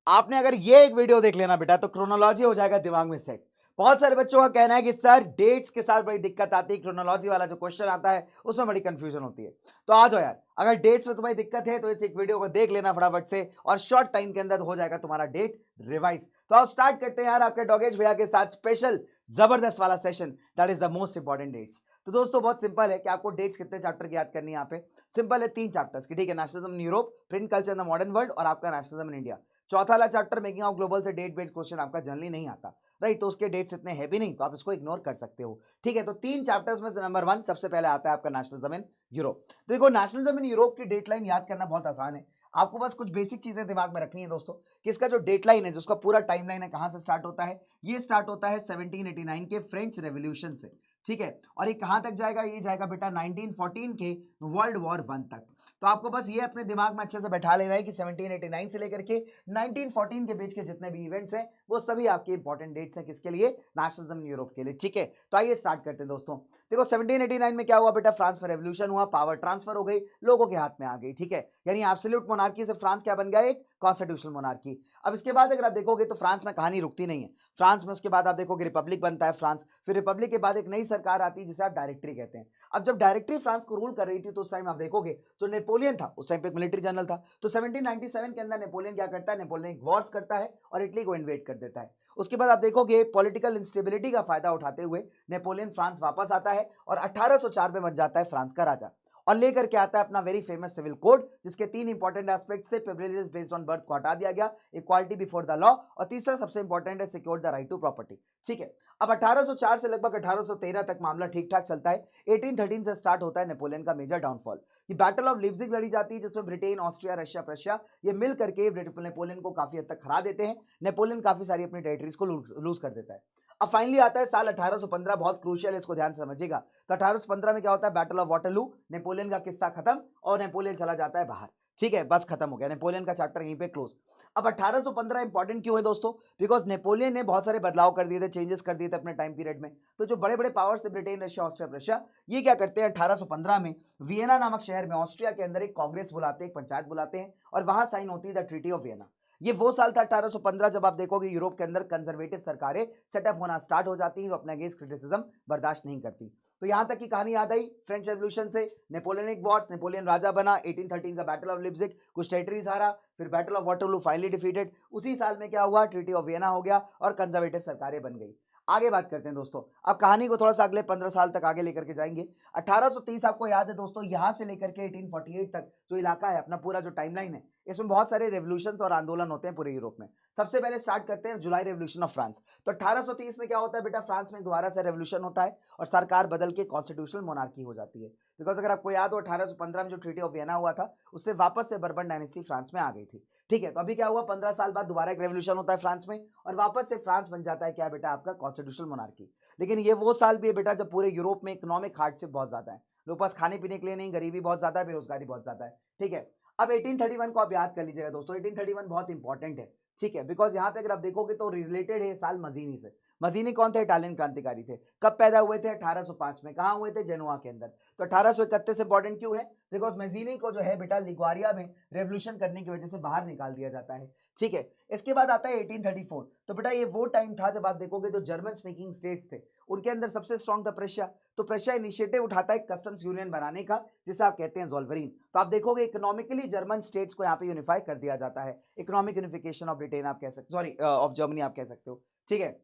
आपने अगर ये एक वीडियो देख लेना बेटा तो क्रोनोलॉजी हो जाएगा दिमाग में सेट। बहुत सारे बच्चों का कहना है कि सर डेट्स के साथ बड़ी दिक्कत आती है, क्रोनोलॉजी वाला जो क्वेश्चन आता है उसमें बड़ी कंफ्यूजन होती है। तो आ जाओ यार, अगर डेट्स में तुम्हारी दिक्कत है तो इस एक वीडियो को देख लेना फटाफट से और शॉर्ट टाइम के अंदर हो जाएगा तुम्हारा डेट रिवाइज। तो आओ स्टार्ट करते हैं यार आपके डॉगेश भैया के साथ स्पेशल जबरदस्त वाला session, that is the most important dates. तो दोस्तों बहुत सिंपल है कि आपको डेट्स कितने चैप्टर की याद करनी है यहाँ पे। सिंपल है, 3 चैप्टर्स की, ठीक है। Nationalism in Europe, print culture in the modern world और आपका नेशनलिज्म इन इंडिया। चौथा वाला चैप्टर मेकिंग ऑफ ग्लोबल से डेट बेस्ड क्वेश्चन आपका जनरली नहीं आता, राइट। तो उसके डेट्स इतने हैवी नहीं, तो आप इसको इग्नोर कर सकते हो, ठीक है। तो 3 चैप्टर्स में से नंबर 1 सबसे पहले आता है आपका नेशनलिज्म इन यूरोप। तो देखो नेशनलिज्म इन यूरोप की डेट लाइन याद करना बहुत आसान है। आपको बस कुछ बेसिक चीजें दिमाग में रखनी है दोस्तों कि इसका जो डेट लाइन है, जिसका पूरा टाइम लाइन है, कहां से स्टार्ट होता है। ये स्टार्ट होता है 1789 के फ्रेंच रेवोल्यूशन से, ठीक है। और ये कहां तक जाएगा, ये जाएगा बेटा 1914 के वर्ल्ड वॉर 1 तक। तो आपको बस ये अपने दिमाग में अच्छे से बैठा लेना है कि 1789 से लेकर के 1914 के बीच के जितने भी इवेंट्स हैं वो सभी आपके इंपॉर्टेंट डेट्स हैं, किसके लिए, नेशनलिज्म इन यूरोप के लिए, ठीक है। तो आइए स्टार्ट करते हैं दोस्तों। देखो 1789 में क्या हुआ बेटा, फ्रांस में रेवोल्यूशन हुआ, पावर ट्रांसफर हो गई, लोगों के हाथ में आ गई, ठीक है। यानी एब्सोल्यूट मोनार्की से फ्रांस क्या बन गया, एक कॉन्स्टिट्यूशनल मोनार्की। अब इसके बाद अगर आप देखोगे तो फ्रांस में कहानी रुकती नहीं है। फ्रांस में उसके बाद आप देखोगे रिपब्लिक बनता है फ्रांस, फिर रिपब्लिक के बाद एक नई सरकार आती है जिसे आप डायरेक्टरी कहते हैं। अब जब डायरेक्टरी फ्रांस को रूल कर रही थी तो उस टाइम आप देखोगे जो नेपोलियन था उस टाइम पे एक मिलिट्री जनरल था। तो 1797 के अंदर नेपोलियन क्या करता है, नेपोलियन वॉर्स करता है और इटली को इन्वेड कर देता है। उसके बाद आप देखोगे पॉलिटिकल इंस्टेबिलिटी का फायदा उठाते हुए नेपोलियन फ्रांस वापस आता है और 1804 में बन जाता है फ्रांस का राजा और लेकर के आता है अपना वेरी फेमस सिविल कोड, जिसके 3 इंपॉर्टेंट एस्पेक्ट से प्रिविलेजेस बेस्ड ऑन बर्थ को हटा दिया गया, इक्वालिटी बिफोर द लॉ, और तीसरा सबसे इंपॉर्टेंट है secure the right to property, ठीक है। अब 1804 से लगभग 1813 तक मामला ठीक ठाक चलता है। 1813 से स्टार्ट होता है नेपोलियन का मेजर डाउनफॉल। ये बैटल ऑफ लिप्जिग लड़ी जाती है जिसमें ब्रिटेन, ऑस्ट्रिया, रशिया, प्रशिया ये मिल करके नेपोलियन को काफी हद तक हरा देते हैं। नेपोलियन काफी सारी अपनी टेरिटरीज को लूज कर देता है। अब फाइनली आता है साल 1815, बहुत क्रूशियल है, इसको ध्यान से समझिएगा। तो 1815 में क्या होता है, बैटल ऑफ वाटरलू, नेपोलियन का किस्सा खत्म और नेपोलियन चला जाता है बाहर, ठीक है, बस खत्म हो गया, नेपोलियन का चैप्टर यहीं पे क्लोज। अब 1815 इंपॉर्टेंट क्यों है दोस्तों, बिकॉज नेपोलियन ने बहुत सारे बदलाव कर दिए थे, चेंजेस कर दिए थे अपने टाइम पीरियड में। तो जो बड़े बड़े पावर्स थे ब्रिटेन, रशिया, ऑस्ट्रिया, रशिया, ये क्या करते हैं 1815 में वियना नामक शहर में ऑस्ट्रिया के अंदर एक कांग्रेस बुलाते हैं, एक पंचायत बुलाते हैं और वहां साइन होती है द ट्रीटी ऑफ वियना। ये वो साल था 1815 जब आप देखोगे यूरोप के अंदर कंजर्वेटिव सरकारें सेटअप होना स्टार्ट हो जाती हैं जो अपने अगेंस्ट क्रिटिसिज्म बर्दाश्त नहीं करती। तो यहां तक की कहानी याद आई फ्रेंच रेवोल्यूशन से, नेपोलियनिक वॉर्स, नेपोलियन राजा बना, 1813 का बैटल ऑफ लिप्जिग, कुछ टेरिटरीज हारा, फिर battle of Waterloo finally defeated. उसी साल में क्या हुआ, ट्रीटी ऑफ वियना हो गया और कंजर्वेटिव सरकारें बन गई। आगे बात करते हैं दोस्तों, अब कहानी को थोड़ा सा अगले 15 साल तक आगे लेकर के जाएंगे। 1830 आपको याद है दोस्तों, यहां से लेकर के 1848 तक जो इलाका है अपना, पूरा जो टाइमलाइन है, इसमें बहुत सारे रेवोल्यूशंस और आंदोलन होते हैं पूरे यूरोप में। सबसे पहले स्टार्ट करते हैं जुलाई रेवोल्यूशन ऑफ फ्रांस। तो 1830 में क्या होता है बेटा, फ्रांस में दोबारा से रेवोल्यूशन होता है और सरकार बदल के कॉन्स्टिट्यूशनल मोनार्की हो जाती है। बिकॉज अगर आपको याद हो 1815 में जो ट्रीटी ऑफ वियना हुआ था उससे वापस से बर्बन डायनेस्टी फ्रांस में आ गई थी, ठीक है। तो अभी क्या हुआ, 15 साल बाद दोबारा एक रेवोल्यूशन होता है फ्रांस में और वापस से फ्रांस बन जाता है क्या बेटा, आपका कॉन्स्टिट्यूशनल मोनार्की। लेकिन ये वो साल भी है बेटा जब पूरे यूरोप में इकोनॉमिक हार्डशिप बहुत ज्यादा है, लोग पास खाने पीने के लिए नहीं, गरीबी बहुत ज्यादा है, बेरोजगारी बहुत ज्यादा है, ठीक है। अब 1831 को आप याद कर लीजिएगा दोस्तों, 1831 बहुत इंपॉर्टेंट है, ठीक है। बिकॉज यहाँ पे अगर आप देखोगे तो रिलेटेड है साल मजीनी से। मजीनी कौन थे, इटालियन क्रांतिकारी थे। कब पैदा हुए थे, 1805 में। कहाँ हुए थे, जेनोआ के अंदर। तो 1831 इंपॉर्टेंट क्यों है, बिकॉज मजीनी को जो है बेटा लिग्वारिया में रेवोल्यूशन करने की वजह से बाहर निकाल दिया जाता है, ठीक है। इसके बाद आता है 1834। तो बेटा ये वो टाइम था जब आप देखोगे जो जर्मन स्पीकिंग स्टेट्स थे उनके अंदर सबसे स्ट्रॉन्ग था प्रशिया। तो प्रशिया इनिशिएटिव उठाता है कस्टम्स यूनियन बनाने का, जिसे आप कहते हैं ज़ोल्वेरीन। तो आप देखोगे इकोनॉमिकली जर्मन स्टेट्स को यहाँ पे यूनिफाई कर दिया जाता है, इकोनॉमिक यूनिफिकेशन ऑफ ब्रिटेन आप कह सकते, सॉरी ऑफ जर्मनी आप कह सकते हो, ठीक है।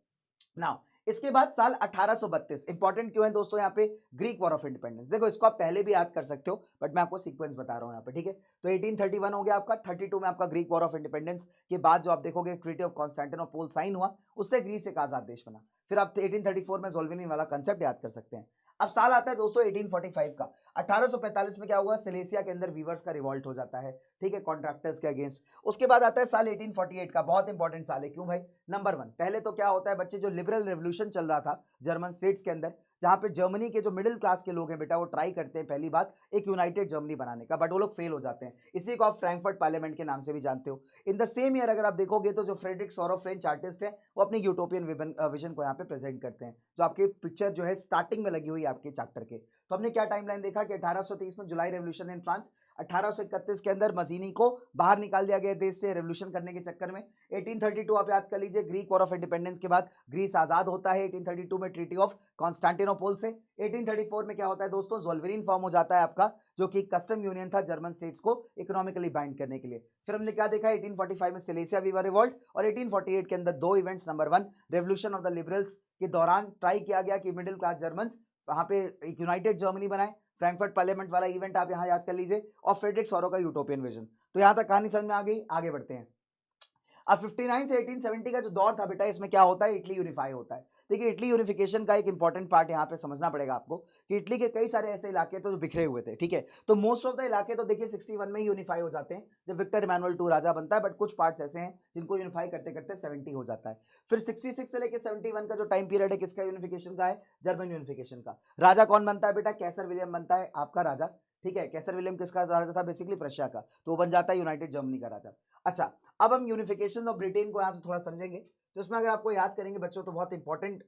नाउ इसके बाद साल 1832 इंपॉर्टेंट क्यों है दोस्तों, यहाँ पे ग्रीक वॉर ऑफ इंडिपेंडेंस। देखो इसको आप पहले भी याद कर सकते हो बट मैं आपको सीक्वेंस बता रहा हूँ यहाँ पे, ठीक है। तो 1831 हो गया आपका, 32 में आपका ग्रीक वॉर ऑफ इंडिपेंडेंस के बाद जो आप देखोगे ट्रीटी ऑफ कॉन्स्टेंटिनोपल साइन हुआ, उससे ग्रीस एक आजाद देश बना। फिर आप 1834 में ज़ोल्वेनी वाला कंसेप्ट याद कर सकते हैं। अब साल आता है दोस्तों 1845 का। 1845 में क्या हुआ, सिलेसिया के अंदर वीवर्स का रिवॉल्ट हो जाता है, ठीक है, कॉन्ट्रैक्टर्स के अगेंस्ट। उसके बाद आता है साल 1848 का, बहुत इंपॉर्टेंट साल है, क्यों भाई, नंबर 1 पहले तो क्या होता है बच्चे, जो लिबरल रेवोल्यूशन चल रहा था जर्मन स्टेट्स के अंदर, जहां पे जर्मनी के जो मिडिल क्लास के लोग हैं बेटा वो ट्राई करते हैं पहली बात एक यूनाइटेड जर्मनी बनाने का, बट वो लोग फेल हो जाते हैं। इसी को आप फ्रैंकफर्ट पार्लियामेंट के नाम से भी जानते हो। इन द सेम ईयर अगर आप देखोगे तो जो फ्रेडरिक सोरो फ्रेंच आर्टिस्ट है वो अपनी यूटोपियन विजन को यहाँ पे प्रेजेंट करते हैं, जो आपकी पिक्चर जो है स्टार्टिंग में लगी हुई है आपके चैप्टर के। तो हमने क्या टाइमलाइन देखा कि 1830 में जुलाई रेवोल्यूशन इन फ्रांस, 1831 के अंदर मजीनी को बाहर निकाल दिया गया देश से रेवोल्यूशन करने के चक्कर में। 1832 आप याद कर लीजिए, ग्रीक वॉर ऑफ इंडिपेंडेंस के बाद ग्रीस आजाद होता है 1832 में ट्रीटी ऑफ कॉन्स्टेंटिनोपल से। 1834 में क्या होता है दोस्तों, ज़ोल्वेरिन फॉर्म हो जाता है आपका, जो कि कस्टम यूनियन था जर्मन स्टेट्स को इकोनॉमिकली बाइंड करने के लिए। फिर हमने क्या देखा, 1845 में सिलेसिया वीवर रिवॉल्ट और 1848 के अंदर दो events, number 1 revolution of the liberals के दौरान ट्राई किया गया कि मिडिल क्लास जर्मन वहां पे एक यूनाइटेड जर्मनी बनाए, फ्रैंकफर्ट पार्लियामेंट वाला इवेंट आप यहाँ याद कर लीजिए, और फ्रेडरिक सॉरो का यूटोपियन विजन। तो यहाँ तक कहानी समझ में आ गई, आगे बढ़ते हैं। अब 59 से 1870 का जो दौर था बेटा, इसमें क्या होता है, इटली यूनिफाई होता है। देखिए इटली यूनिफिकेशन का एक इंपॉर्टेंट पार्ट यहाँ पे समझना पड़ेगा आपको कि इटली के कई सारे ऐसे इलाके तो जो बिखरे हुए थे, ठीक है। तो मोस्ट ऑफ द इलाके तो देखिए 61 में ही यूनिफाई हो जाते हैं जब विक्टर इमैनुअल II राजा बनता है, बट कुछ पार्ट्स ऐसे हैं जिनको यूनिफाई करते करते 70 हो जाता है। फिर 66 से लेकर 71 का जो टाइम पीरियड है किसका यूनिफिकेशन का है, जर्मन यूनिफिकेशन का। राजा कौन बनता है बेटा, कैसर विलियम बनता है आपका राजा, ठीक है। कैसर विलियम किसका राजा था, बेसिकली प्रशिया का, तो वो बन जाता है यूनाइटेड जर्मनी का राजा। अच्छा, अब हम यूनिफिकेशन ऑफ ब्रिटेन को यहाँ से थोड़ा समझेंगे। तो इसमें अगर आपको याद करेंगे बच्चों तो बहुत इंपॉर्टेंट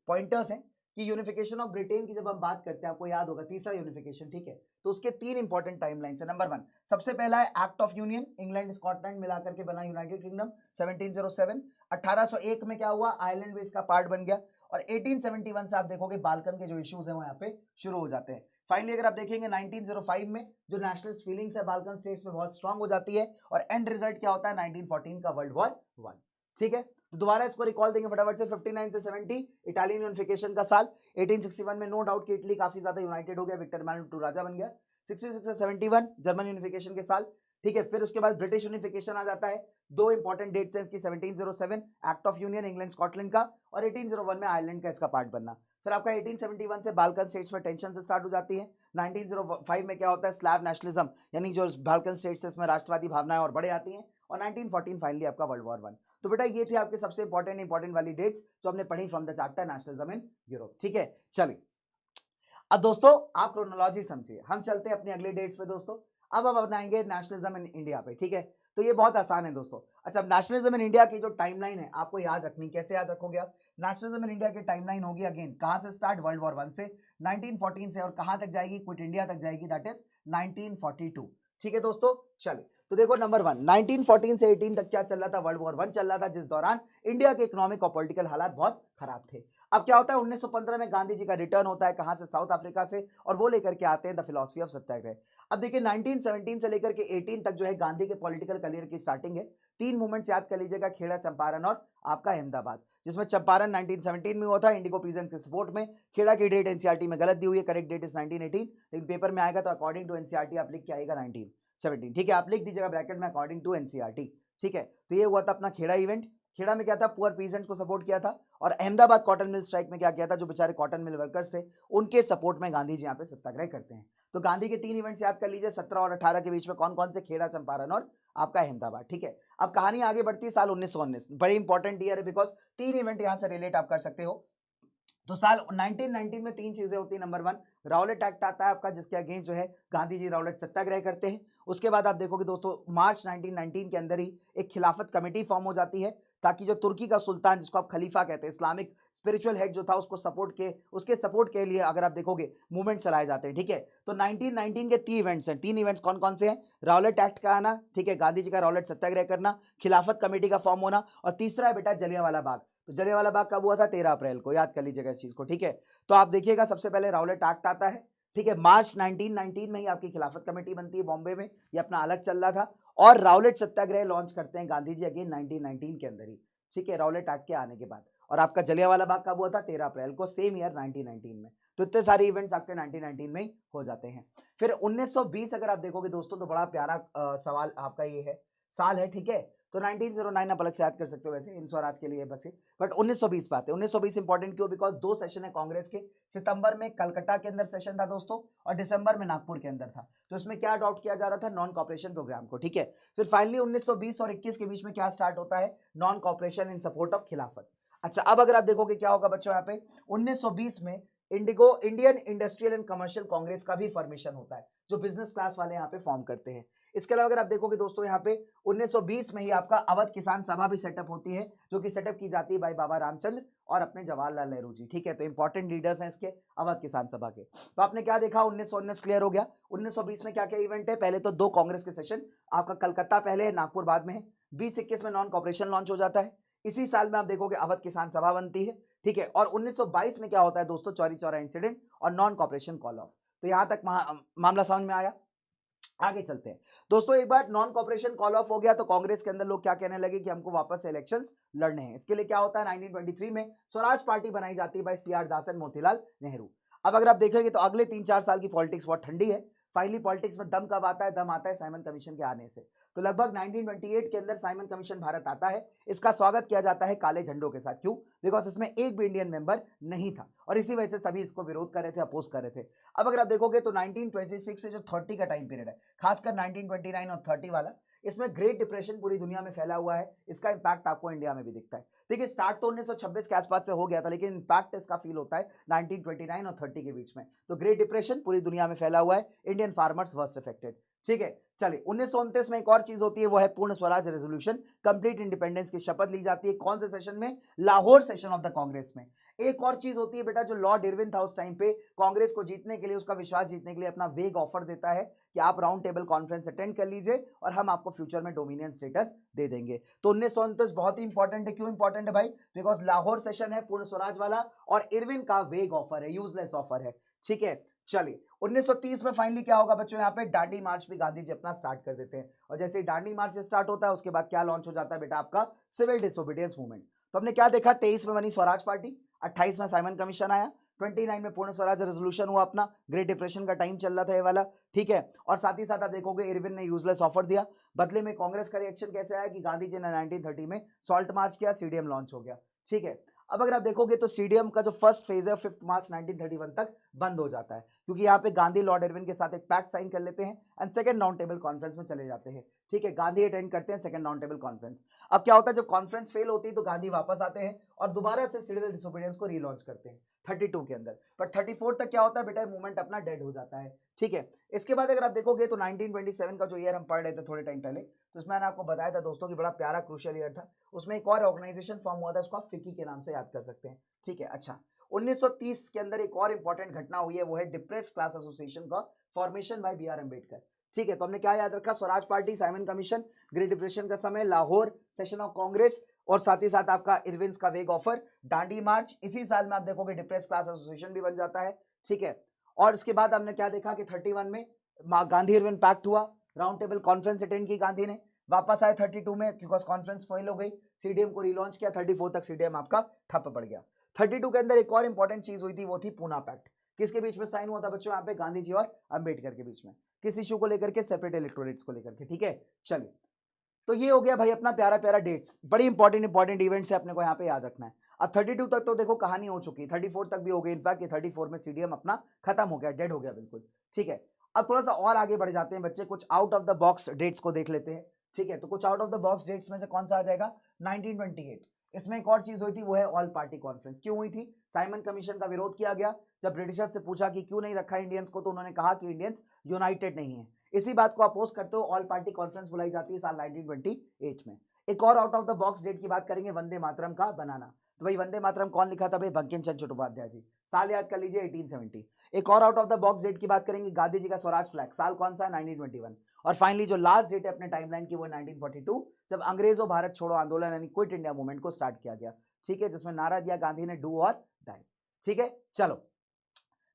पॉइंटर्स हैं कि यूनिफिकेशन ऑफ ब्रिटेन की जब हम बात करते हैं, आपको याद होगा तीसरा यूनिफिकेशन, ठीक है। तो उसके 3 इंपॉर्टेंट टाइमलाइंस है। नंबर 1 सबसे पहला है act of union, England Scotland मिलाकर के बना यूनाइटेड किंगडम 1707। 1801 में क्या हुआ, आयरलैंड भी इसका पार्ट बन गया, और 1871 से आप देखोगे बाल्कन के जो इश्यूज हैं वो यहाँ पे शुरू हो जाते हैं। फाइनली अगर आप देखेंगे 1905 में जो नेशनल फीलिंग्स है बाल्कन स्टेट्स में बहुत स्ट्रांग हो जाती है, और एंड रिजल्ट क्या होता है 1914 का वर्ल्ड वॉर 1, ठीक है। तो दोबारा इसको रिकॉल देंगे फटाफट से, 59 से 70 इटालियन यूनिफिकेशन का साल। 1861 में नो डाउट कि इटली काफी ज्यादा यूनाइटेड हो गया, विक्टर इमैनुअल II राजा बन गया। 66 से 71 जर्मन यूनिफिकेशन के साल, ठीक है। फिर उसके बाद ब्रिटिश यूनिफिकेशन आ जाता है, दो इंपॉर्टेंट डेट्स हैं इसकी, 1707 act of union England Scotland का, और 1801 में आयरलैंड का इसका पार्ट बनना। फिर आपका 1871 से बाल्कन स्टेट्स में टेंशन से स्टार्ट हो जाती है। 1905 में क्या होता है, स्लैव नेशनलिज्म, यानी जो बाल्कन स्टेट्स है इसमें राष्ट्रवादी भावनाएं और बढ़े आती हैं, और 1914 फाइनली आपका वर्ल्ड वॉर 1। तो बेटा ये थे आपके सबसे इंपॉर्टेंट वाली डेट्स जो हमने पढ़ी from the chapter nationalism in Europe, ठीक है। चलिए अब दोस्तों आप क्रोनोलॉजी समझिए, हम चलते हैं अपने अगले डेट्स पे दोस्तों। अब हम अपनाएंगे नेशनलिज्म इन इंडिया पे, ठीक है। तो ये बहुत आसान है दोस्तों। अच्छा, नेशनलिज्म इन इंडिया की जो टाइमलाइन है आपको याद रखनी, कैसे याद रखोगे आप, नेशनलिज्म इन इंडिया की टाइमलाइन होगी अगेन कहां से स्टार्ट, वर्ल्ड वॉर 1 से 1914 से, और कहां तक जाएगी, क्विट इंडिया तक जाएगी, दैट इज 1942, ठीक है दोस्तों। चलिए तो देखो नंबर 1 1914 से 18 तक क्या चल रहा था, वर्ल्ड वॉर 1 चल रहा था, जिस दौरान इंडिया के इकोनॉमिक और पॉलिटिकल हालात बहुत खराब थे। अब क्या होता है 1915 में गांधी जी का रिटर्न होता है, कहां से, साउथ अफ्रीका से, और वो लेकर के आते हैं द फिलॉसफी ऑफ सत्याग्रह। अब देखिए 1917 से लेकर के 18 तक जो है गांधी के पॉलिटिकल करियर की स्टार्टिंग है। 3 मूवमेंट्स याद कर लीजिएगा, खेड़ा, चंपारण और आपका अहमदाबाद, जिसमें चंपारण 1917 में हुआ था इंडिगो पीजेंट्स के सपोर्ट में। खेड़ा की डेट एनसीईआरटी में गलत दी हुई है, करेक्ट डेट इज 1918, लेकिन पेपर में आएगा तो अकॉर्डिंग टू एनसीईआरटी आप लिख के आएगा 1917, ठीक है। आप लिख दीजिएगा ब्रैकेट में अकॉर्डिंग टू एनसीईआरटी, ठीक है। तो ये हुआ था अपना खेड़ा इवेंट। खेड़ा में क्या था, पुअर पीजेंट्स को सपोर्ट किया था, और अहमदाबाद कॉटन मिल स्ट्राइक में क्या किया था, जो बेचारे कॉटन मिल वर्कर्स थे उनके सपोर्ट में गांधी जी यहाँ पे सत्याग्रह करते हैं। तो गांधी के 3 इवेंट्स याद कर लीजिए, 17 और 18 के बीच में कौन कौन से, खेड़ा, चंपारण और आपका अहमदाबाद, ठीक है। अब कहानी आगे बढ़ती है, साल 1919 बड़ी इंपॉर्टेंट ईयर है, बिकॉज 3 इवेंट यहाँ से रिलेट आप कर सकते हो। तो साल 1919 में 3 चीजें होती है। नंबर 1 राउलेट एक्ट आता है आपका, जिसके अगेंस्ट जो है गांधी जी राउलेट सत्याग्रह करते हैं। उसके बाद आप देखोगे दोस्तों मार्च 1919 के अंदर ही एक खिलाफत कमेटी फॉर्म हो जाती है, ताकि जो तुर्की का सुल्तान, जिसको आप खलीफा कहते हैं, इस्लामिक स्पिरिचुअल हेड जो था, उसके सपोर्ट के लिए अगर आप देखोगे मूवमेंट चलाए जाते हैं, ठीक है। तो 1919 के 3 इवेंट्स हैं। 3 इवेंट्स कौन कौन से हैं, राउलेट एक्ट का आना, ठीक है, गांधी जी का राउलेट सत्याग्रह करना, खिलाफत कमेटी का फॉर्म होना, और तीसरा है बेटा जलियांवाला बाग। तो जलियांवाला बाग कब हुआ था, 13 अप्रैल को, याद कर लीजिएगा इस चीज को, ठीक है। तो आप देखिएगा सबसे पहले राउलेट एक्ट आता है, ठीक है, मार्च 1919 में ही आपकी खिलाफत कमेटी बनती है बॉम्बे में, ये अपना अलग चल रहा था, और राउलेट सत्याग्रह लॉन्च करते हैं गांधी जी अगेन 1919 के अंदर ही, ठीक है, राउलेट एक्ट के आने के बाद। और आपका जलियांवाला बाग कब हुआ था, 13 अप्रैल को, सेम ईयर 1919 में। तो इतने सारे इवेंट्स आपके 1919 में ही हो जाते हैं। फिर 1920 अगर आप देखोगे दोस्तों तो बड़ा प्यारा सवाल आपका ये है, साल है, ठीक है। तो 1909 आप अलग से याद कर सकते हो, वैसे इन स्वराज के लिए बस, बट 1920 पे आते हैं। 1920 इंपॉर्टेंट क्यों, बिकॉज 2 सेशन है कांग्रेस के, सितंबर में कलकत्ता के अंदर सेशन था दोस्तों, और दिसंबर में नागपुर के अंदर था। तो इसमें क्या अडॉप्ट किया जा रहा था, नॉन कॉपरेशन प्रोग्राम को, ठीक है। फिर फाइनली 1920 और 21 के बीच में क्या स्टार्ट होता है, non cooperation in support of खिलाफत। अच्छा, अब अगर आप देखोगे क्या होगा बच्चों, यहाँ पे 1920 में Indian industrial and commercial Congress का भी फॉर्मेशन होता है, जो बिजनेस क्लास वाले यहाँ पे फॉर्म करते हैं। इसके अलावा अगर आप देखोगे दोस्तों यहाँ पे 1920 में ही आपका अवध किसान सभा भी सेटअप होती है, जो कि सेटअप की जाती है भाई बाबा रामचंद्र और अपने जवाहरलाल नेहरू जी। ठीक है, तो इंपॉर्टेंट लीडर्स हैं इसके अवध किसान सभा के। तो आपने क्या देखा, 1919 क्लियर हो गया। 1920 में क्या क्या इवेंट है, पहले तो 2 कांग्रेस के सेशन, आपका कलकत्ता पहले है, नागपुर बाद में है। 2021 में नॉन कॉपरेशन लॉन्च हो जाता है। इसी साल में आप देखोगे अवध किसान सभा बनती है। ठीक है, और 1922 में क्या होता है दोस्तों, चौरी चौरा इंसिडेंट और नॉन कॉपरेशन कॉल ऑफ। तो यहां तक मामला समझ में आया। आगे चलते हैं दोस्तों। एक बार नॉन कॉपरेशन कॉल ऑफ हो गया तो कांग्रेस के अंदर लोग क्या कहने लगे कि हमको वापस से इलेक्शंस लड़ने हैं। इसके लिए क्या होता है, 1923 में स्वराज पार्टी बनाई जाती है by CR Das and Motilal Nehru. अब अगर आप देखेंगे तो अगले 3-4 साल की पॉलिटिक्स बहुत ठंडी है। फाइनली पॉलिटिक्स में दम कब आता है, दम आता है साइमन कमीशन के आने से। तो लगभग 1928 के अंदर साइमन कमीशन भारत आता है। इसका स्वागत किया जाता है काले झंडों के साथ। क्यों? बिकॉज इसमें एक भी इंडियन मेंबर नहीं था और इसी वजह से सभी इसको विरोध कर रहे थे, अपोज कर रहे थे। अब अगर आप देखोगे तो 1926 से जो 30 का टाइम पीरियड है, खासकर 1929 और 30 वाला, इसमें ग्रेट डिप्रेशन पूरी दुनिया में फैला हुआ है। इसका इंपैक्ट आपको इंडिया में भी दिखता है। देखिए, स्टार्ट तो 1926 के आसपास से हो गया था, लेकिन इंपैक्ट इसका फील होता है 1929 और 30 के बीच में। तो ग्रेट डिप्रेशन पूरी दुनिया में फैला हुआ है, इंडियन फार्मर्स वर्स्ट अफेक्टेड। ठीक है, चलिए 1929 में एक और चीज होती है, वो है पूर्ण स्वराज रेजोल्यूशन, कंप्लीट इंडिपेंडेंस की शपथ ली जाती है। कौन से सेशन में? Lahore session of the Congress में। एक और चीज होती है बेटा, जो लॉर्ड इरविन था उस टाइम पे, कांग्रेस को जीतने के लिए, उसका विश्वास जीतने के लिए अपना वेग ऑफर देता है कि आप राउंड टेबल कॉन्फ्रेंस अटेंड कर लीजिए और हम आपको फ्यूचर में डोमिनियन स्टेटस दे देंगे। तो 1929 बहुत ही इंपॉर्टेंट है। क्यों इंपॉर्टेंट है भाई? बिकॉज लाहौर सेशन है पूर्ण स्वराज वाला और इरविन का वेग ऑफर है, यूजलेस ऑफर है। ठीक है, चलिए 1930 में फाइनली क्या होगा बच्चों, यहाँ पे दांडी मार्च भी गांधी जी अपना स्टार्ट कर देते हैं। और जैसे ही दांडी मार्च स्टार्ट होता है उसके बाद क्या लॉन्च हो जाता है बेटा, आपका सिविल डिसोबीडियंस मूवमेंट। तो हमने क्या देखा, 23 में बनी स्वराज पार्टी, 28 में साइमन कमीशन आया, 29 में पूर्ण स्वराज रेजोल्यूशन हुआ अपना, ग्रेट डिप्रेशन का टाइम चल रहा था ये वाला। ठीक है, और साथ ही साथ आप देखोगे इरविन ने यूजलेस ऑफर दिया। बदले में कांग्रेस का रिएक्शन कैसे आया कि गांधी जी ने 1930 में सॉल्ट मार्च किया, सीडीएम लॉन्च हो गया। ठीक है, अब अगर आप देखोगे तो सीडीएम का जो फर्स्ट फेज है 5 मार्च 1931 तक बंद हो जाता है, क्योंकि यहाँ पे गांधी लॉर्ड इरविन के साथ एक पैक्ट साइन कर लेते हैं and second round table conference में चले जाते हैं। ठीक है, गांधी अटेंड करते हैं सेकंड राउंड टेबल कॉन्फ्रेंस। अब क्या होता है, जब कॉन्फ्रेंस फेल होती है तो गांधी वापस आते हैं और दोबारा से सिविल डिसोबीडियंस को रीलॉन्च करते हैं 32 के अंदर। पर 34 तक क्या होता है बेटा, मूवमेंट अपना डेड हो जाता है। ठीक है, इसके बाद अगर आप देखोगे तो 1927 का जो ईयर हम पढ़ रहे थे थोड़े टाइम पहले, तो उसमें मैंने आपको बताया था दोस्तों कि बड़ा प्यारा क्रूशियल ईयर था। उसमें एक और ऑर्गेनाइजेशन फॉर्म हुआ था, उसको आप फिकी के नाम से याद कर सकते हैं। ठीक है, अच्छा 1930 के अंदर एक और इंपॉर्टेंट घटना हुई है, वो है डिप्रेस क्लास एसोसिएशन का formation by B R Ambedkar. ठीक है, तो हमने क्या याद रखा, Swaraj party, Simon Commission, great depression का समय, लाहौर सेशन ऑफ कांग्रेस और साथ ही साथ आपका इरविन्स का वेग ऑफर, दांडी मार्च। इसी साल में आप देखोगे डिप्रेस क्लास एसोसिएशन भी बन जाता है। ठीक है, और उसके बाद हमने क्या देखा कि 31 में गांधी इरविन पैक्ट हुआ, राउंड टेबल कॉन्फ्रेंस अटेंड की गांधी ने, वापस आए 32 में बिकॉज कॉन्फ्रेंस फेल हो गई, सीडीएम को रिलॉन्च किया, 34 तक सीडीएम आपका ठप पड़ गया। 32 के अंदर एक और इंपॉर्टेंट चीज हुई थी, वो थी पूना पैक्ट। किसके बीच में साइन हुआ था बच्चों, यहाँ पे गांधी जी और अंबेडकर के बीच में। किस इशू को लेकर के, सेपरेट इलेक्टोरेट्स को लेकर के। ठीक है, चलिए तो ये हो गया भाई अपना प्यारा प्यारा डेट्स, बड़ी इंपॉर्टेंट इवेंट्स है, अपने को यहाँ पे याद रखना है। अब 32 तक तो देखो कहानी हो चुकी, 34 तक भी हो गई, इनफैक्ट ये 34 में सीडीएम अपना खत्म हो गया, डेड हो गया बिल्कुल। ठीक है, अब थोड़ा सा और आगे बढ़ जाते हैं बच्चे, कुछ out of the box dates को देख लेते हैं। ठीक है, तो कुछ out of the box dates में से कौन सा आ जाएगा, 1928। इसमें एक और चीज हुई थी, वो है ऑल पार्टी कॉन्फ्रेंस। क्यों हुई थी, साइमन कमीशन का विरोध किया गया। जब ब्रिटिशर से पूछा कि क्यों नहीं रखा इंडियंस को, तो उन्होंने कहा कि इंडियंस यूनाइटेड नहीं है। इसी बात को अपोज करते हो ऑल पार्टी कॉन्फ्रेंस बुलाई जाती है साल 1928 में। एक और out of the box date की बात करेंगे, वंदे मातरम का बनाना। तो भाई वंदे मातरम कौन लिखा था भाई, बंकिम चंद्र चट्टोपाध्याय जी, साल याद कर लीजिए 1870। एक और out of the box date की बात करेंगे, गांधी जी का स्वराज फ्लैग, साल कौन सा है, 1921। और फाइनली जो लास्ट डेट है अपने टाइमलाइन की, वो 1942, जब अंग्रेजों भारत छोड़ो आंदोलन यानी क्विट इंडिया मूवमेंट को स्टार्ट किया गया। ठीक है, जिसमें नारा दिया गांधी ने, डू और डाई। ठीक है, चलो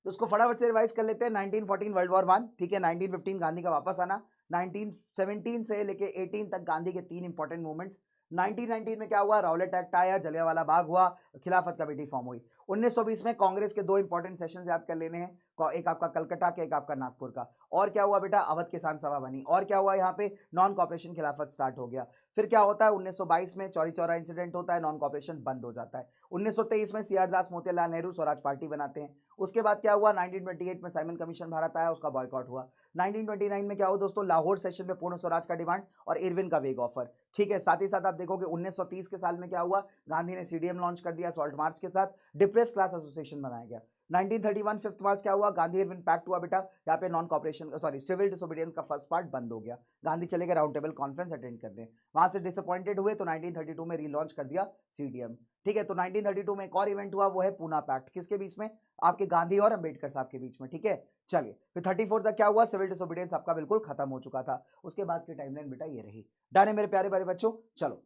तो उसको फटाफट से रिवाइज कर लेते हैं। 1914 वर्ल्ड वॉर 1। ठीक है, 1915 गांधी का वापस आना, 1917 से लेके 18 तक गांधी के 3 इंपॉर्टेंट मूवमेंट्स। 1919 में क्या हुआ, राउलेट एक्ट आया, जलियांवाला बाग हुआ, खिलाफत कमेटी फॉर्म हुई। 1920 में कांग्रेस के 2 इंपॉर्टेंट सेशन याद कर लेने हैं, एक आपका कलकत्ता का, एक आपका नागपुर का। और क्या हुआ बेटा, अवध किसान सभा बनी। और क्या हुआ, यहाँ पे नॉन कॉपरेशन खिलाफत स्टार्ट हो गया। फिर क्या होता है, 1922 में चौरी चौरा इंसिडेंट होता है, नॉन कॉपरेशन बंद हो जाता है। 1923 में सीआर दास मोतीलाल नेहरू स्वराज पार्टी बनाते हैं। उसके बाद क्या हुआ, 1928 में साइमन कमीशन भारत आया, उसका बॉयकॉट हुआ। 1929 में क्या हुआ दोस्तों, लाहौर सेशन में पूर्ण स्वराज का डिमांड और इरविन का वेग ऑफर। ठीक है, साथ ही साथ आप देखोगे 1930 के साल में क्या हुआ, गांधी ने सीडीएम लॉन्च कर दिया सॉल्ट मार्च के साथ, डिप्रेस क्लास एसोसिएशन बनाया गया। 1931 5 मार्च क्या हुआ, गांधी इरविन पैक्ट हुआ बेटा, यहाँ पे non cooperation sorry civil disobedience का फर्स्ट पार्ट बंद हो गया, गांधी चले गए राउंड टेबल कॉन्फ्रेंस अटेंड करने, वहां से डिसअपॉइंटेड हुए तो 1932 में रीलॉन्च कर दिया सीडीएम। ठीक है, तो 1932 में एक और इवेंट हुआ, वो है पूना पैक्ट, किसके बीच में, आपके गांधी और अंबेडकर साहब के बीच में। ठीक है, चलिए फिर 34 तक क्या हुआ, सिविल डिसोबीडियंस आपका बिल्कुल खत्म हो चुका था, उसके बाद की टाइमलाइन बेटा ये रही। डन है मेरे प्यारे प्यारे बच्चों। चलो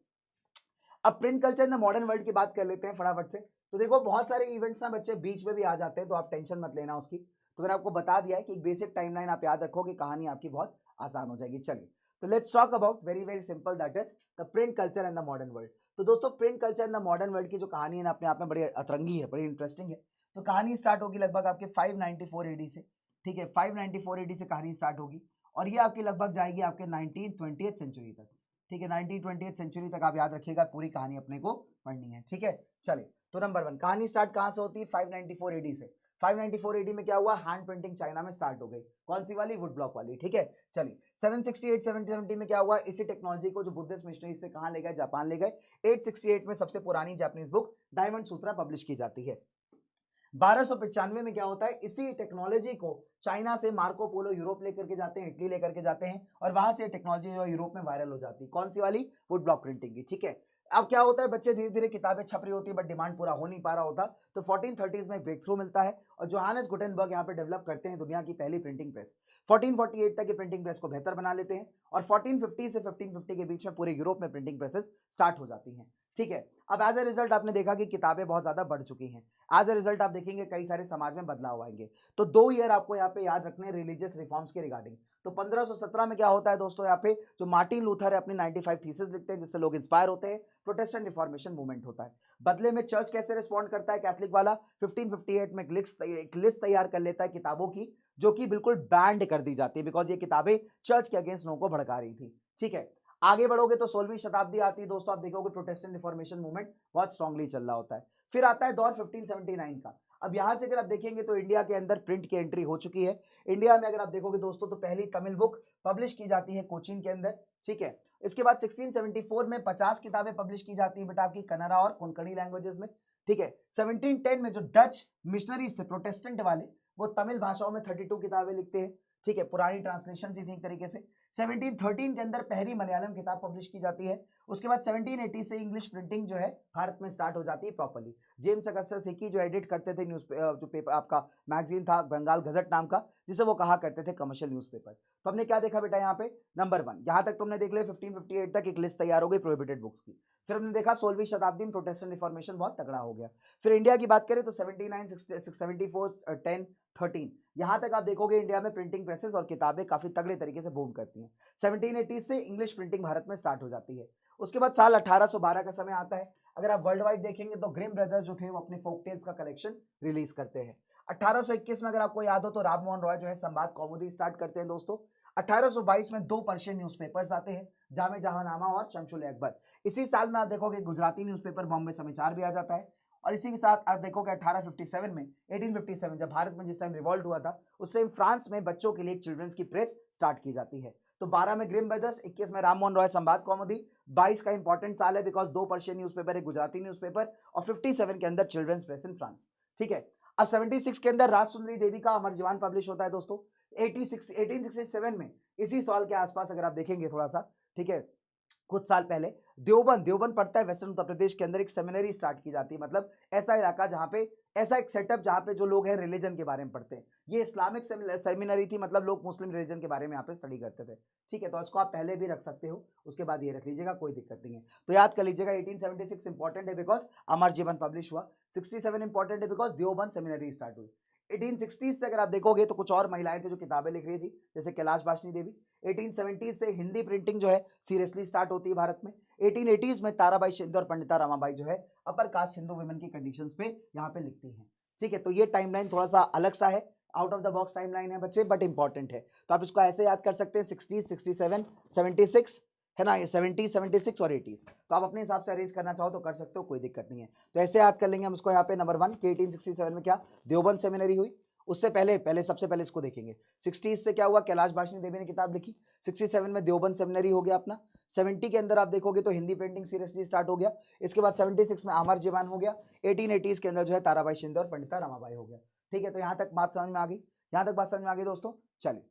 अब print culture in the modern world की बात कर लेते हैं फटाफट से। तो देखो बहुत सारे इवेंट्स ना बच्चे बीच में भी आ जाते हैं, तो आप टेंशन मत लेना उसकी, तो मैंने आपको बता दिया है कि एक बेसिक टाइमलाइन आप याद रखोगे, कहानी आपकी बहुत आसान हो जाएगी। चलिए तो let's talk about very very simple, that is the print culture in the modern world. तो दोस्तों print culture in the modern world की जो कहानी है ना, अपने आप में बड़ी अतरंगी है, बड़ी इंटरेस्टिंग है। तो कहानी स्टार्ट होगी लगभग आपके 594 एडी से। ठीक है, 594 एडी से कहानी स्टार्ट होगी और ये आपकी लगभग जाएगी आपके 1920th सेंचुरी तक। ठीक है, 1920th सेंचुरी तक आप याद रखिएगा, पूरी कहानी अपने को पढ़नी है। ठीक है, चलिए तो नंबर 1 कहानी स्टार्ट कहां से होती है, 594 एडी से। 594 एडी में क्या हुआ, हैंड प्रिंटिंग चाइना में स्टार्ट हो गई, कौन सी वाली, वुड ब्लॉक वाली। ठीक है, चलिए 768 770 में क्या हुआ, इसी टेक्नोलॉजी को जो बुद्धिस्ट मिशनरीज से कहां ले गए, जापान ले गए। 868 में सबसे पुरानी जापानीज बुक डायमंड सूत्रा पब्लिश की जाती है। 1295 में क्या होता है, इसी टेक्नोलॉजी को चाइना से मार्को पोलो यूरोप लेकर के जाते हैं, इटली लेकर के जाते हैं और वहां से टेक्नोलॉजी जो यूरोप में वायरल हो जाती है, कौन सी वाली, वुड ब्लॉक प्रिंटिंग की। ठीक है, अब क्या होता है बच्चे, धीरे धीरे किताबें छप रही होती है बट डिमांड पूरा हो नहीं पा रहा होता, तो 1430s में ब्रेक थ्रू मिलता है और जोहानस गुटेनबर्ग यहाँ पे डेवलप करते हैं दुनिया की पहली प्रिंटिंग प्रेस। 1448 तक ये प्रिंटिंग प्रेस को बेहतर बना लेते हैं और 1450 से 1550 के बीच में पूरे यूरोप में प्रिंटिंग प्रेसेस स्टार्ट हो जाती हैं। ठीक है, अब एज ए रिजल्ट आपने देखा कि किताबें बहुत ज्यादा बढ़ चुकी हैं, एज ए रिजल्ट आप देखेंगे कई सारे समाज में बदलाव आएंगे। तो 2 ईयर आपको यहाँ पे याद रखने रिलीजियस रिफॉर्म्स के रिगार्डिंग। तो 1517 में क्या होता है दोस्तों, यहाँ पे जो मार्टिन लूथर है अपनी 95 थीसिस लिखते हैं जिससे लोग इंस्पायर होते हैं, प्रोटेस्टेंट रिफॉर्मेशन मूवमेंट होता है। बदले में चर्च कैसे रिस्पॉन्ड करता है, कैथलिक वाला 1558 में एक लिस्ट तैयार कर लेता है किताबों की, जो कि बिल्कुल बैंड कर दी जाती है, बिकॉज ये किताबें चर्च के अगेंस्ट लोगों को भड़का रही थी। ठीक है, आगे बढ़ोगे तो 16वीं शताब्दी आती है दोस्तों, आप देखोगे प्रोटेस्टेंट रिफॉर्मेशन मूवमेंट बहुत स्ट्रांगली चल रहा होता है। फिर आता है दौर 1579 का। अब यहां से अगर आप देखेंगे तो इंडिया के अंदर प्रिंट की एंट्री हो चुकी है। इंडिया में अगर आप देखोगे दोस्तों तो पहली तमिल बुक पब्लिश की जाती है कोचीन के अंदर। ठीक है, इसके बाद 1674 में 50 किताबें पब्लिश की जाती है बेटा आपकी कन्नड़ा और कोंकणी लैंग्वेजेस में। ठीक है, 1710 में जो डच मिशनरीज थे प्रोटेस्टेंट वाले, वो तमिल भाषाओं में 32 किताबें लिखते हैं। ठीक है, पुरानी ट्रांसलेशन ही थी एक तरीके से। 1713 के अंदर पहली मलयालम किताब पब्लिश की जाती है। उसके बाद 1780 से इंग्लिश प्रिंटिंग जो है भारत में स्टार्ट हो जाती है प्रॉपर्ली। जेम्स अगस्टस हिकी जो एडिट करते थे जो पेपर आपका मैगजीन था बंगाल गजट नाम का, जिसे वो कहा करते थे कमर्शियल न्यूज़पेपर। तो हमने क्या देखा बेटा यहाँ पे, नंबर 1 यहाँ तक तुमने देख लिया, 1558 तक एक लिस्ट तैयार हो गई प्रोहिबिटेड बुक्स की। फिर हमने देखा 16वीं शताब्दी में प्रोटेस्टेंट रिफॉर्मेशन बहुत तगड़ा हो गया। फिर इंडिया की बात करें तो 79 74 10 13 यहां तक आप देखोगे इंडिया में प्रिंटिंग प्रेसेस और किताबें काफी तगड़े तरीके से बूम करती हैं। 1780 से इंग्लिश प्रिंटिंग भारत में स्टार्ट हो जाती है। उसके बाद साल 1812 का समय आता है। अगर आप वर्ल्ड वाइड देखेंगे तो ग्रिम ब्रदर्स जो थे वो अपने फोक टेल्स का कलेक्शन रिलीज करते हैं। 1821 में अगर आपको याद हो तो राम मोहन रॉय जो है संवाद कौमुदी स्टार्ट करते हैं दोस्तों। 1822 में 2 पर्शियन न्यूज़पेपर्स आते हैं, जामे जहांनामा और शमशुल अकबर। इसी साल में आप देखोगे गुजराती न्यूज़पेपर बॉम्बे समाचार भी आ जाता है। और इसी के साथ आप देखोगे 1857 में 1857 जब भारत में जिस टाइम रिवॉल्ट हुआ था उस टाइम फ्रांस में बच्चों के लिए चिल्ड्रंस की प्रेस स्टार्ट की जाती है। तो 12 में ग्रिम ब्रदर्स, 21 में राम मोहन रॉय संवाद कौमुदी, 22 का इंपॉर्टेंट साल है बिकॉज 2 पर्शियन न्यूज़पेपर है गुजराती न्यूज़पेपर, और 57 के अंदर चिल्ड्रंस प्रेस इन फ्रांस। ठीक है, अब 76 के अंदर राज सुंदरी देवी का अमर जवान पब्लिश होता है दोस्तों। 1867 में इसी साल के आसपास अगर आप देखेंगे थोड़ा सा, ठीक है, कुछ साल पहले देवबंद पड़ता है वेस्टर्न उत्तर प्रदेश के अंदर, एक सेमिनरी स्टार्ट की जाती है, मतलब ऐसा इलाका जहां पे ऐसा एक सेटअप जहां पे जो लोग हैं रिलीजन के बारे में पढ़ते हैं। ये इस्लामिक सेमिनरी थी, मतलब लोग मुस्लिम रिलीजन के बारे में यहाँ पे स्टडी करते थे। ठीक है, तो इसको आप पहले भी रख सकते हो, उसके बाद ये रख लीजिएगा, कोई दिक्कत नहीं है। तो याद कर लीजिएगा 1876 इंपॉर्टेंट है बिकॉज अमर जीवन पब्लिश हुआ। 67 इंपॉर्टेंट है बिकॉज देवबंद सेमिनरी स्टार्ट हुई। 1860 से अगर आप देखोगे तो कुछ और महिलाएं थी जो किताबें लिख रही थी, जैसे कैलाश बाशनी देवी। 1870 से हिंदी प्रिंटिंग जो है सीरियसली स्टार्ट होती है भारत में। 1880s में ताराबाई शिंदे और पंडिता रमाबाई जो है अपर कास्ट हिंदू वुमेन की कंडीशंस पे यहाँ पे लिखती हैं। ठीक है, तो ये टाइमलाइन थोड़ा सा अलग सा है, out of the box timeline है बच्चे, बट इंपॉर्टेंट है। तो आप इसको ऐसे याद कर सकते हैं 60, 67, 76 है ना, ये 70, 76 और 80s। तो आप अपने हिसाब से अरेंज करना चाहो तो कर सकते हो, कोई दिक्कत नहीं है। तो ऐसे याद कर लेंगे हम इसको यहाँ पे। नंबर 1 कि 1867 में क्या देवबंद सेमिनरी हुई। उससे पहले सबसे पहले इसको देखेंगे 60s से क्या हुआ, कैलाश बाशनी देवी ने किताब लिखी। 67 में देवबंद सेमिनरी हो गया अपना। 70 के अंदर आप देखोगे तो हिंदी प्रिंटिंग सीरियसली स्टार्ट हो गया। इसके बाद 76 में अमर जीवन हो गया। 1880s के अंदर जो है ताराबाई शिंदे और पंडिता रमाबाई हो गया। ठीक है, तो यहां तक बात समझ में आ गई, यहां तक बात समझ में आ गई दोस्तों। चलिए,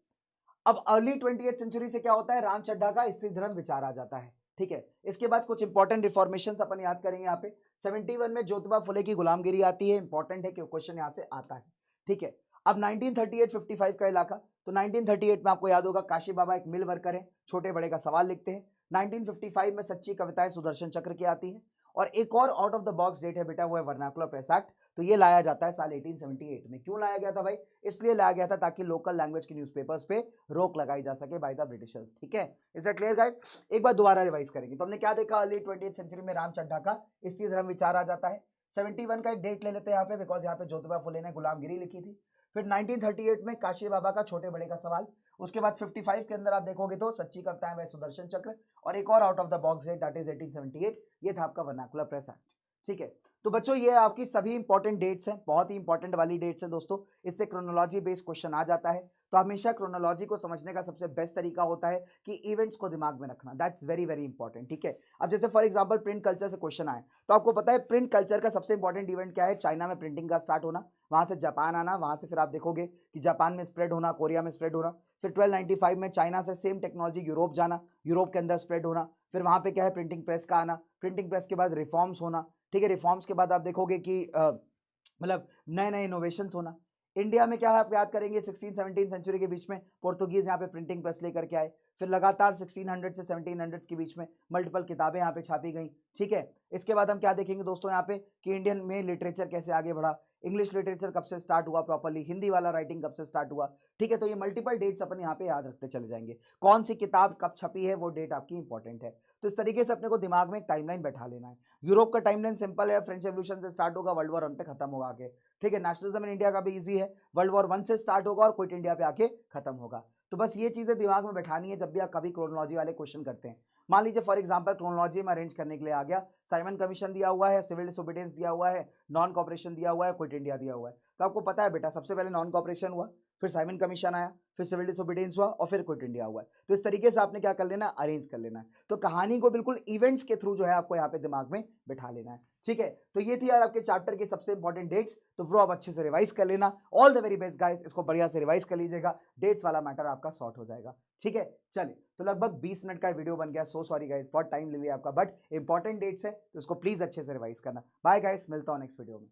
अब अर्ली 20th सेंचुरी से क्या होता है, राम चड्ढा का स्त्री धर्म विचार आ जाता है। ठीक है, इसके बाद कुछ इंपॉर्टेंट रिफॉर्मेशन अपन याद करेंगे यहाँ पे। 71 में ज्योतिबा फुले की गुलामगिरी आती है, इंपॉर्टेंट है कि क्वेश्चन यहाँ से आता है। ठीक है, अब 1938-55 का इलाका, तो 1938 में आपको याद होगा काशी बाबा एक मिल वर्कर है, छोटे बड़े का सवाल लिखते हैं। 1955 में सच्ची कविताएं सुदर्शन चक्र की आती है, और एक और out of the box date है बेटा, वो है वर्नाकुलर प्रेस एक्ट। तो ये लाया जाता है साल 1878 में। क्यों लाया गया था भाई, इसलिए लाया गया था ताकि लोकल लैंग्वेज के न्यूज़पेपर्स पे रोक लगाई जा सके बाय द ब्रिटिशर्स। ठीक है, इज दैट क्लियर गाइस? एक बार दोबारा रिवाइज करेंगे। तो हमने क्या देखा, अर्ली 20th सेंचुरी में राम चड्ढा का स्त्री धर्म विचार आ जाता है। 71 का एक डेट ले लेते हैं यहाँ पे, बिकॉज यहाँ पे ज्योतिबा फुले ने गुलामगिरी लिखी थी। फिर 1938 में काशी बाबा का छोटे बड़े का सवाल। उसके बाद 55 के अंदर आप देखोगे तो सच्ची कविताएं व सुदर्शन चक्र, और एक और out of the box date that is 1878, ये था आपका वर्नाकुलर प्रेस एक्ट। ठीक है, तो बच्चों ये आपकी सभी इंपॉर्टेंट डेट्स हैं, बहुत ही इंपॉर्टेंट वाली डेट्स हैं दोस्तों। इससे क्रोनोलॉजी बेस्ड क्वेश्चन आ जाता है। तो हमेशा क्रोनोलॉजी को समझने का सबसे बेस्ट तरीका होता है कि इवेंट्स को दिमाग में रखना, दैट्स वेरी वेरी इंपॉर्टेंट। ठीक है, अब जैसे फॉर एग्जांपल प्रिंट कल्चर से क्वेश्चन आए, तो आपको पता है प्रिंट कल्चर का सबसे इंपॉर्टेंट इवेंट क्या है, चाइना में प्रिंटिंग का स्टार्ट होना, वहां से जापान आना, वहां से फिर आप देखोगे कि जापान में स्प्रेड होना, कोरिया में स्प्रेड होना, फिर 1295 में चाइना से सेम टेक्नोलॉजी यूरोप जाना, यूरोप के अंदर स्प्रेड होना, फिर वहां पे क्या है प्रिंटिंग प्रेस का आना, प्रिंटिंग प्रेस के बाद रिफॉर्म्स होना। ठीक है, रिफॉर्म्स के बाद आप देखोगे कि मतलब नए नए इनोवेशंस होना। इंडिया में क्या है आप याद करेंगे, 16-17 सेंचुरी के बीच में पोर्तुगीज यहाँ पे प्रिंटिंग प्रेस लेकर के आए, फिर लगातार 1600 से 1700 के बीच में मल्टीपल किताबें यहाँ पे छापी गई। ठीक है, इसके बाद हम क्या देखेंगे दोस्तों यहाँ पे कि इंडियन में लिटरेचर कैसे आगे बढ़ा, इंग्लिश लिटरेचर कब से स्टार्ट हुआ प्रॉपर्ली, हिंदी वाला राइटिंग कब से स्टार्ट हुआ। ठीक है, तो ये मल्टीपल डेट्स अपन यहाँ पे याद रखते चले जाएंगे, कौन सी किताब कब छपी है वो डेट आपकी इंपॉर्टेंट है। तो इस तरीके से अपने को दिमाग में एक टाइमलाइन बैठा लेना है। यूरोप का टाइमलाइन सिंपल है, फ्रेंच रेवोल्यूशन से स्टार्ट होगा, वर्ल्ड वॉर 1 पे खत्म होगा आगे। ठीक है, नेशनलिज्म इन इंडिया का भी इजी है, वर्ल्ड वॉर 1 से स्टार्ट होगा और क्विट इंडिया पे आके खत्म होगा। तो बस ये चीजें दिमाग में बैठानी है जब भी आप कभी क्रोनोलॉजी वाले क्वेश्चन करते हैं। मान लीजिए फॉर एग्जांपल क्रोनोलॉजी में अरेंज करने के लिए आ गया, साइमन कमीशन दिया हुआ है, सिविल डिसोबीडियंस दिया हुआ है, नॉन कॉपरेशन दिया हुआ है, क्विट इंडिया दिया हुआ है। तो आपको पता है बेटा सबसे पहले नॉन कॉपरेशन हुआ, फिर साइमन कमीशन आया, फिर सिविल डिसोबीडियंस हुआ और फिर क्विट इंडिया हुआ है। तो इस तरीके से आपने क्या कर लेना, अरेंज कर लेना है। तो कहानी को बिल्कुल इवेंट्स के थ्रू जो है आपको यहाँ पे दिमाग में बैठा लेना है। ठीक है, तो ये थी यार आपके चैप्टर की सबसे इंपॉर्टेंट डेट्स। तो वो आप अच्छे से रिवाइज कर लेना। All the very best guys, इसको बढ़िया से रिवाइज कर लीजिएगा, डेट्स वाला मैटर आपका सॉर्ट हो जाएगा। ठीक है, चलिए, तो लगभग 20 मिनट का वीडियो बन गया, सो सॉरी गाइस, बहुत टाइम ले लिया आपका, बट इंपॉर्टेंट डेट्स है तो इसको प्लीज अच्छे से रिवाइज करना। बाय गाइस, मिलता हूं नेक्स्ट वीडियो में।